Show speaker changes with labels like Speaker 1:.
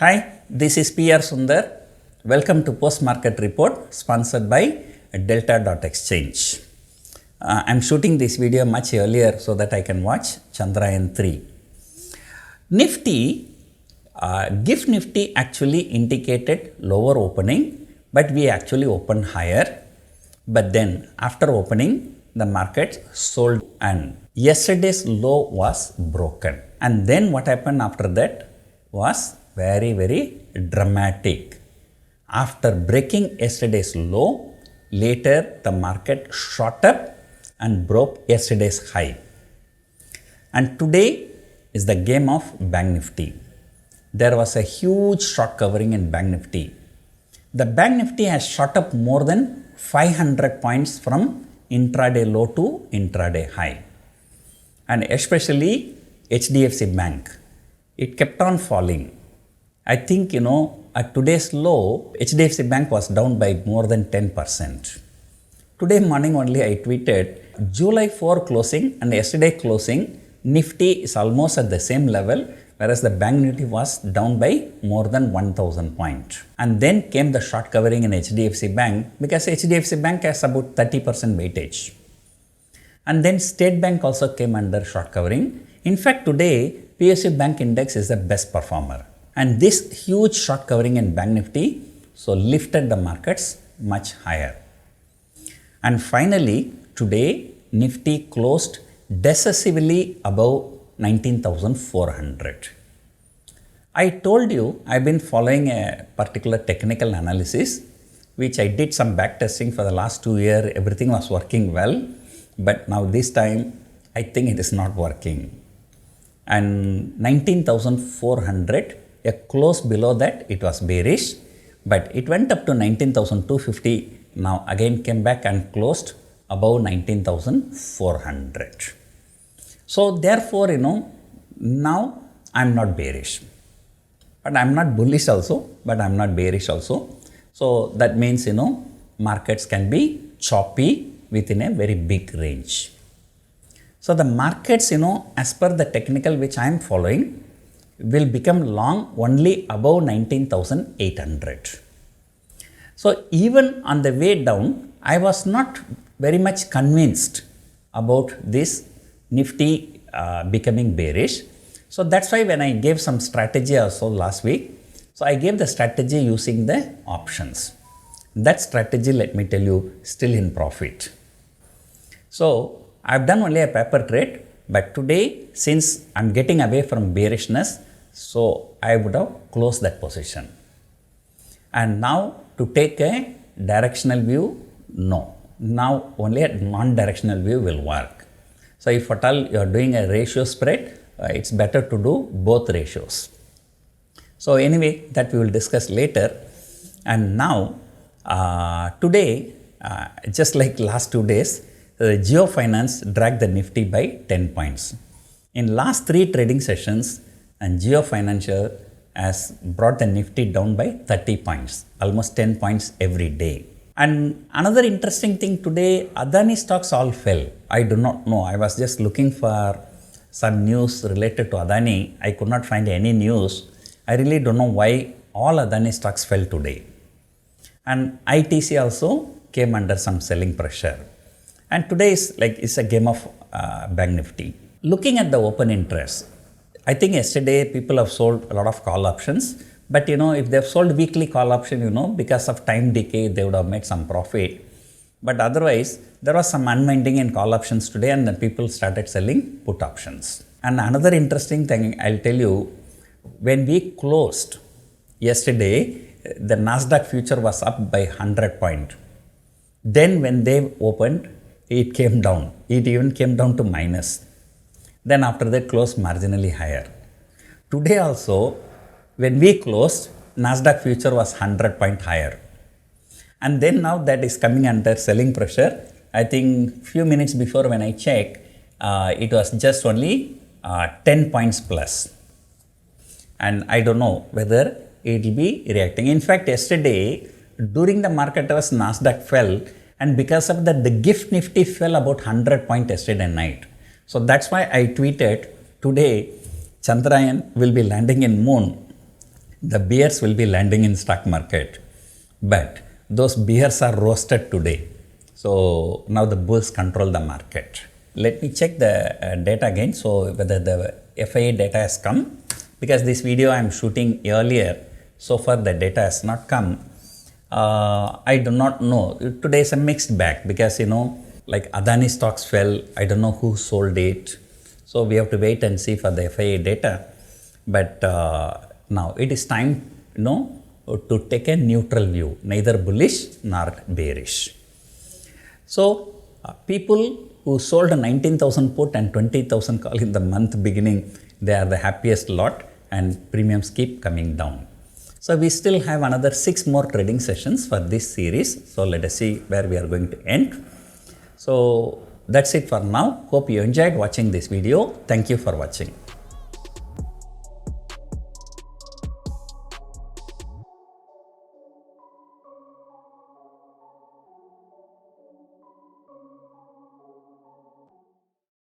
Speaker 1: Hi, this is PR Sundar. Welcome to Post Market Report sponsored by Delta.Exchange. I'm shooting this video much earlier so that I can watch Chandrayaan 3. Nifty, GIFT Nifty actually indicated lower opening, but we actually opened higher. But then after opening, the market sold and yesterday's low was broken. And then what happened after that was very dramatic. After breaking yesterday's low, later the market shot up and broke yesterday's high. And today is the game of Bank Nifty. There was a huge short covering in Bank Nifty. The Bank Nifty has shot up more than 500 points from intraday low to intraday high. And especially HDFC Bank. It kept on falling. I think, at today's low, HDFC Bank was down by more than 10%. Today morning only I tweeted, July 4 closing and yesterday closing, Nifty is almost at the same level, whereas the Bank Nifty was down by more than 1000 points. And then came the short covering in HDFC Bank because HDFC Bank has about 30% weightage. And then State Bank also came under short covering. In fact, today PSU Bank Index is the best performer. And this huge short covering in Bank Nifty so lifted the markets much higher. And finally, today Nifty closed decisively above 19,400. I told you I've been following a particular technical analysis, which I did some back testing for the last 2 years. Everything was working well, but now this time I think it is not working. And 19,400, a close below that, it was bearish, but it went up to 19,250. Now again came back and closed above 19,400. So therefore, now I'm not bearish, but I'm not bullish also, but I'm not bearish also. So that means, markets can be choppy within a very big range. So the markets, as per the technical which I am following, will become long only above 19,800. So even on the way down, I was not very much convinced about this Nifty becoming bearish. So that's why when I gave some strategy also last week, so I gave the strategy using the options. That strategy, let me tell you, still in profit. So I've done only a paper trade, but today, since I'm getting away from bearishness, so I would have closed that position. And now to take a directional view, no. Now only a non-directional view will work. So if at all you are doing a ratio spread, it's better to do both ratios. So anyway, that we will discuss later. And now, today, just like last 2 days, Jio Finance dragged the Nifty by 10 points. In last 3 trading sessions, and Jio Financial has brought the Nifty down by 30 points, almost 10 points every day. And another interesting thing today, Adani stocks all fell. I do not know. I was just looking for some news related to Adani. I could not find any news. I really don't know why all Adani stocks fell today. And ITC also came under some selling pressure. And today is it's a game of Bank Nifty. Looking at the open interest, I think yesterday people have sold a lot of call options, but if they have sold weekly call option, because of time decay, they would have made some profit. But otherwise, there was some unwinding in call options today and then people started selling put options. And another interesting thing I'll tell you, when we closed yesterday, the Nasdaq future was up by 100 points. Then when they opened, it came down. It even came down to minus. Then after that closed marginally higher. Today also, when we closed, Nasdaq future was 100 points higher. And then now that is coming under selling pressure. I think few minutes before when I checked, it was just only 10 points plus. And I don't know whether it will be reacting. In fact, yesterday, during the market hours, Nasdaq fell. And because of that, the GIFT Nifty fell about 100 points yesterday night. So that's why I tweeted today Chandrayaan will be landing in moon. the bears will be landing in stock market. But those bears are roasted today. So now the bulls control the market. Let me check the data again. So whether the FII data has come, because this video I am shooting earlier, so far the data has not come. I do not know. Today is a mixed bag because like Adani stocks fell. I don't know who sold it. So we have to wait and see for the FII data. But now it is time, to take a neutral view, neither bullish nor bearish. So people who sold a 19,000 put and 20,000 call in the month beginning, they are the happiest lot, and premiums keep coming down. So we still have another 6 more trading sessions for this series. So let us see where we are going to end. So that's it for now. Hope you enjoyed watching this video. Thank you for watching.